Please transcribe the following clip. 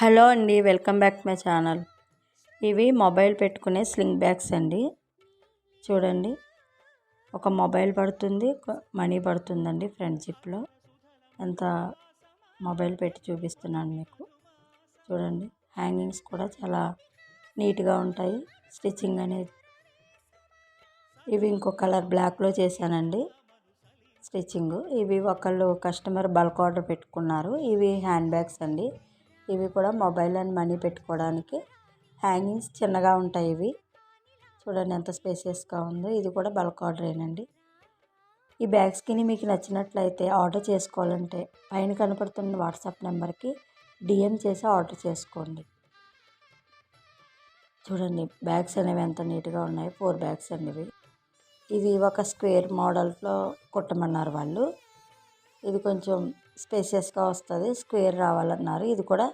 Hello అండి, welcome back my channel. ఇవి mobile పెట్టుకునే స్లింగ్ బ్యాగ్స్ అండి. చూడండి, ఒక మొబైల్ పడుతుంది, మనీ పడుతుందండి. ఫ్రంట్ జిప్లో ఎంత మొబైల్ పెట్టి చూపిస్తున్నాను మీకు. చూడండి, హ్యాంగింగ్స్ కూడా చాలా నీట్గా ఉంటాయి. స్టిచ్చింగ్ అనేది ఇవి ఇంకో కలర్ బ్లాక్లో చేశానండి స్టిచ్చింగ్. ఇవి ఒకళ్ళు కస్టమర్ బల్క్ ఆర్డర్ పెట్టుకున్నారు. ఇవి హ్యాండ్ బ్యాగ్స్ అండి. ఇవి కూడా మొబైల్ అండ్ మనీ పెట్టుకోవడానికి. హ్యాంగింగ్స్ చిన్నగా ఉంటాయి. ఇవి చూడండి ఎంత స్పేసియస్గా ఉందో. ఇది కూడా బల్క్ ఆర్డరేనండి. ఈ బ్యాగ్స్కి మీకు నచ్చినట్లయితే ఆర్డర్ చేసుకోవాలంటే పైన కనపడుతున్న వాట్సాప్ నెంబర్కి డిఎం చేసి ఆర్డర్ చేసుకోండి. చూడండి, బ్యాగ్స్ అనేవి ఎంత నీట్గా ఉన్నాయి. 4 బ్యాగ్స్ అండి ఇవి ఒక స్క్వేర్ మోడల్లో కుట్టమన్నారు వాళ్ళు. ఇది కొంచెం స్పేసియస్గా వస్తుంది, స్క్వేర్ రావాలన్నారు. ఇది కూడా